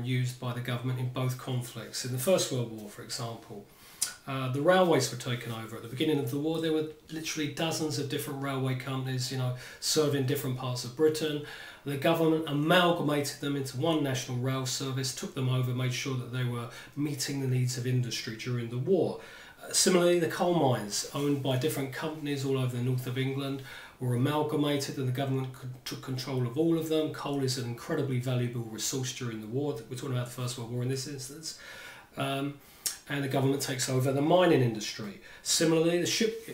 and used by the government in both conflicts. In the First World War, for example, the railways were taken over. At the beginning of the war, there were literally dozens of different railway companies, serving different parts of Britain. The government amalgamated them into one national rail service, took them over, made sure that they were meeting the needs of industry during the war. Similarly, the coal mines, owned by different companies all over the north of England, were amalgamated, and the government took control of all of them. Coal is an incredibly valuable resource during the war. We're talking about the First World War in this instance. And the government takes over the mining industry. Similarly, the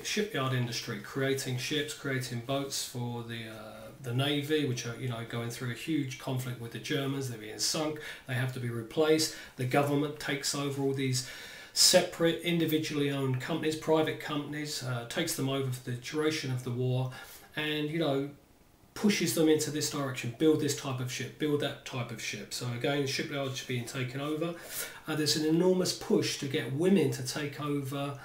shipyard industry, creating ships, creating boats for the Navy, which are going through a huge conflict with the Germans. They're being sunk, they have to be replaced. The government takes over all these separate, individually owned companies, private companies, takes them over for the duration of the war, and pushes them into this direction, build this type of ship, build that type of ship. So again, shipyards are being taken over. There's an enormous push to get women to take over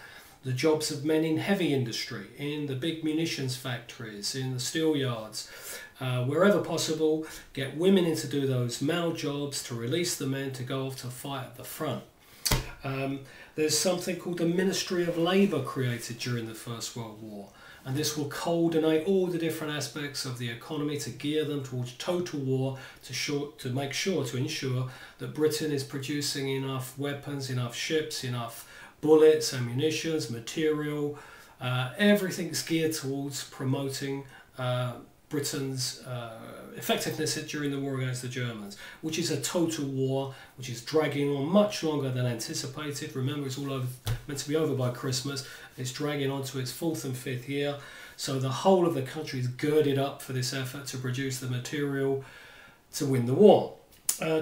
the jobs of men in heavy industry, in the big munitions factories, in the steel yards, wherever possible, get women in to do those male jobs, to release the men to go off to fight at the front. There's something called the Ministry of Labour created during the First World War, and this will coordinate all the different aspects of the economy to gear them towards total war, to ensure that Britain is producing enough weapons, enough ships, enough bullets, ammunition, material. Everything's geared towards promoting Britain's effectiveness during the war against the Germans, which is a total war, which is dragging on much longer than anticipated. Remember, it's all meant to be over by Christmas. It's dragging on to its 4th and 5th year. So the whole of the country is girded up for this effort to produce the material to win the war.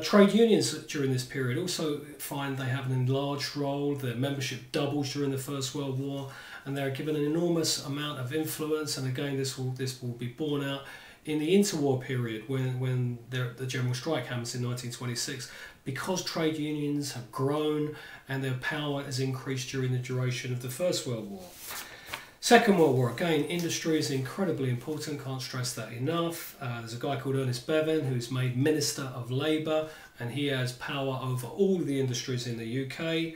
Trade unions during this period also find they have an enlarged role. Their membership doubles during the First World War, and they're given an enormous amount of influence. And again, this will be borne out in the interwar period when the general strike happens in 1926, because trade unions have grown and their power has increased during the duration of the First World War. Second World War, again, industry is incredibly important, can't stress that enough. There's a guy called Ernest Bevin who's made Minister of Labour, and he has power over all of the industries in the UK.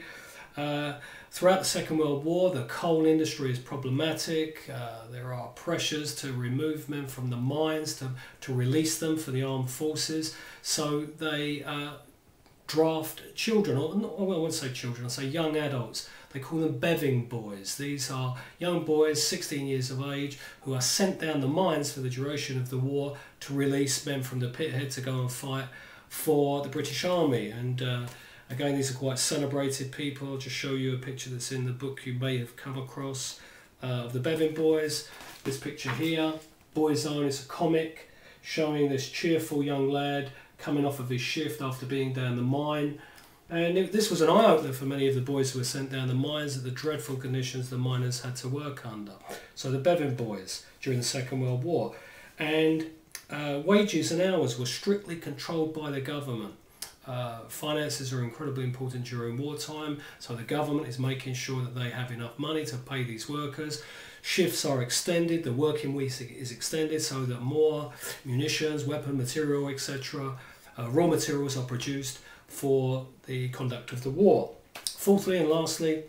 Throughout the Second World War, the coal industry is problematic. There are pressures to remove men from the mines, to release them for the armed forces. So they draft children, or I won't say children, I'll say young adults. They call them Beving boys. These are young boys, 16 years of age, who are sent down the mines for the duration of the war to release men from the pithead to go and fight for the British Army. And again, these are quite celebrated people. I'll just show you a picture that's in the book you may have come across of the Bevin boys. This picture here, Boy's Own, is a comic showing this cheerful young lad coming off of his shift after being down the mine. And this was an eye-opener for many of the boys who were sent down the mines, at the dreadful conditions the miners had to work under. So the Bevin boys during the Second World War. And wages and hours were strictly controlled by the government. Finances are incredibly important during wartime, so the government is making sure that they have enough money to pay these workers. Shifts are extended, the working week is extended so that more munitions, weapon material, etc., raw materials are produced for the conduct of the war. Fourthly and lastly,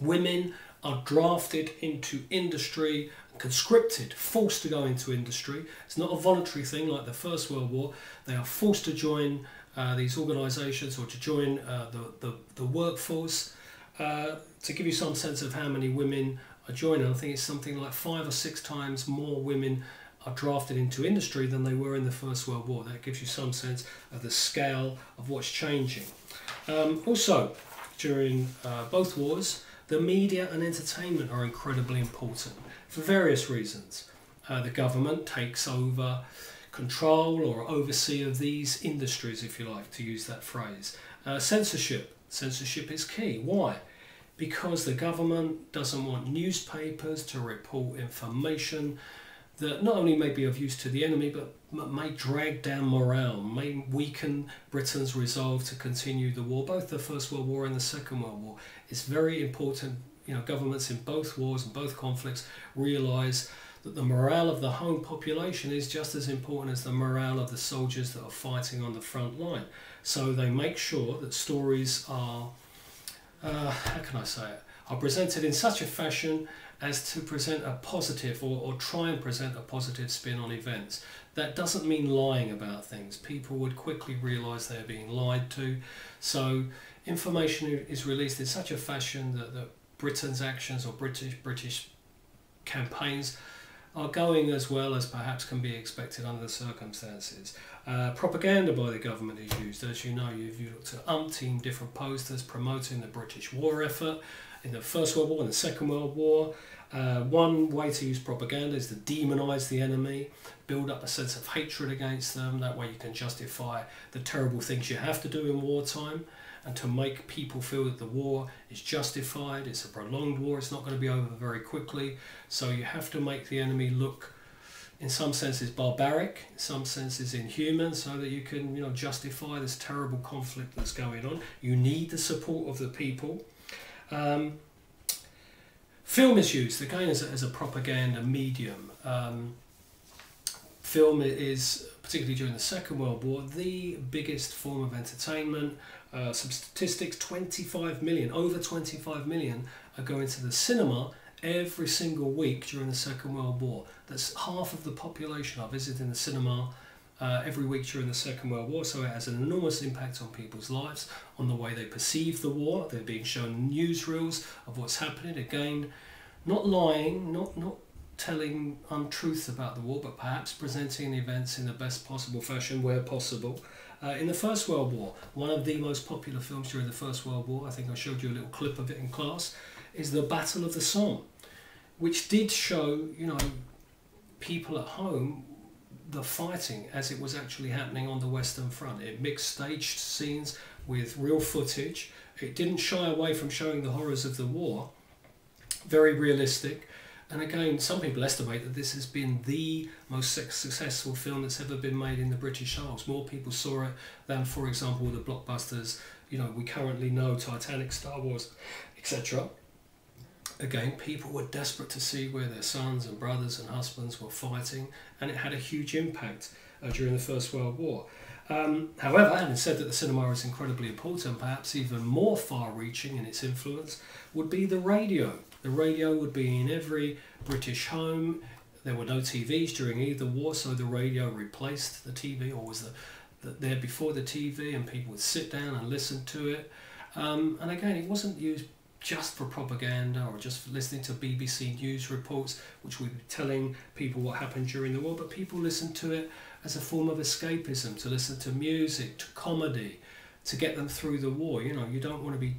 women are drafted into industry, conscripted, forced to go into industry. It's not a voluntary thing like the First World War. They are forced to join these organisations, or to join the workforce. To give you some sense of how many women are joining, I think it's something like 5 or 6 times more women are drafted into industry than they were in the First World War. That gives you some sense of the scale of what's changing. Also, during both wars, the media and entertainment are incredibly important for various reasons. The government takes over control or oversee of these industries, if you like to use that phrase. Censorship is key. Why? Because the government doesn't want newspapers to report information that not only may be of use to the enemy, but may drag down morale, may weaken Britain's resolve to continue the war, both the First World War and the Second World War. It's very important, governments in both wars and both conflicts realise that the morale of the home population is just as important as the morale of the soldiers that are fighting on the front line. So they make sure that stories are, how can I say it, are presented in such a fashion as to present a positive or try and present a positive spin on events. That doesn't mean lying about things. People would quickly realise they're being lied to. So information is released in such a fashion that Britain's actions or British campaigns are going as well as perhaps can be expected under the circumstances. Propaganda by the government is used. As you know, you've looked at umpteen different posters promoting the British war effort in the First World War and the Second World War. One way to use propaganda is to demonise the enemy, build up a sense of hatred against them. That way you can justify the terrible things you have to do in wartime, and to make people feel that the war is justified, it's a prolonged war, it's not going to be over very quickly. So you have to make the enemy look, in some senses, barbaric, in some senses inhuman, so that you can, justify this terrible conflict that's going on. You need the support of the people. Film is used, again, as a propaganda medium. Film is, particularly during the Second World War, the biggest form of entertainment. Some statistics, 25 million, over 25 million are going to the cinema every single week during the Second World War. That's half of the population are visiting the cinema every week during the Second World War, so it has an enormous impact on people's lives, on the way they perceive the war. They're being shown newsreels of what's happening. Again, not lying, not telling untruths about the war, but perhaps presenting the events in the best possible fashion where possible. In the First World War, one of the most popular films during the First World War, I think I showed you a little clip of it in class, is the Battle of the Somme, which did show, people at home, the fighting as it was actually happening on the Western Front. It mixed staged scenes with real footage. It didn't shy away from showing the horrors of the war. Very realistic. And again, some people estimate that this has been the most successful film that's ever been made in the British Isles. More people saw it than, for example, the blockbusters, we currently know, Titanic, Star Wars, etc. Again, people were desperate to see where their sons and brothers and husbands were fighting, and it had a huge impact during the First World War. However, having said that the cinema is incredibly important, perhaps even more far-reaching in its influence would be the radio. The radio would be in every British home. There were no TVs during either war, so the radio replaced the TV, or was there before the TV, and people would sit down and listen to it. And again, it wasn't used just for propaganda or just for listening to BBC News reports, which would be telling people what happened during the war, but people listened to it as a form of escapism, to listen to music, to comedy, to get them through the war. You don't want to be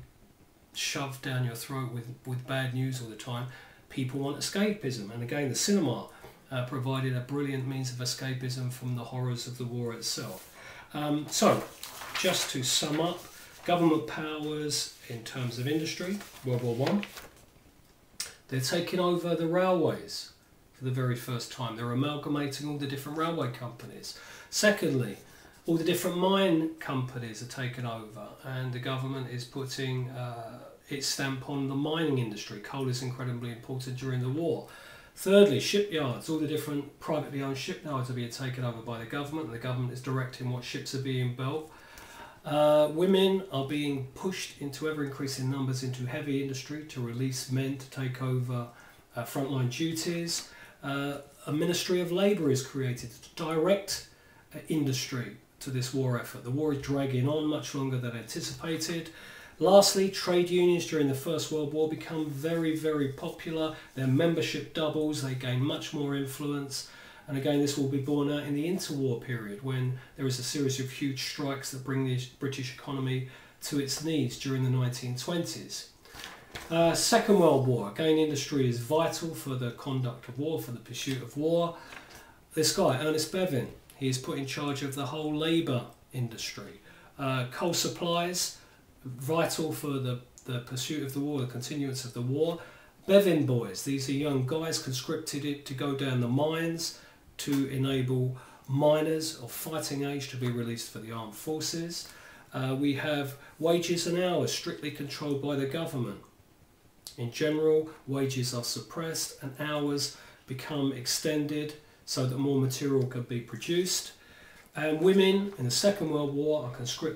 shoved down your throat with bad news all the time. People want escapism, and again, the cinema provided a brilliant means of escapism from the horrors of the war itself. So, just to sum up, government powers in terms of industry, World War I, they're taking over the railways for the very first time. They're amalgamating all the different railway companies. Secondly, all the different mine companies are taken over, and the government is putting its stamp on the mining industry. Coal is incredibly important during the war. Thirdly, shipyards. All the different privately owned shipyards are being taken over by the government, and the government is directing what ships are being built. Women are being pushed into ever-increasing numbers into heavy industry to release men to take over frontline duties. A Ministry of Labour is created to direct industry to this war effort. The war is dragging on much longer than anticipated. Lastly, trade unions during the First World War become very, very popular. Their membership doubles, they gain much more influence. And again, this will be borne out in the interwar period, when there is a series of huge strikes that bring the British economy to its knees during the 1920s. Second World War, again, industry is vital for the conduct of war, for the pursuit of war. This guy, Ernest Bevin, he is put in charge of the whole labour industry. Coal supplies, vital for the pursuit of the war, the continuance of the war. Bevin boys, these are young guys conscripted to go down the mines to enable miners of fighting age to be released for the armed forces. We have wages and hours strictly controlled by the government. In general, wages are suppressed and hours become extended so that more material can be produced. And women in the Second World War are conscripted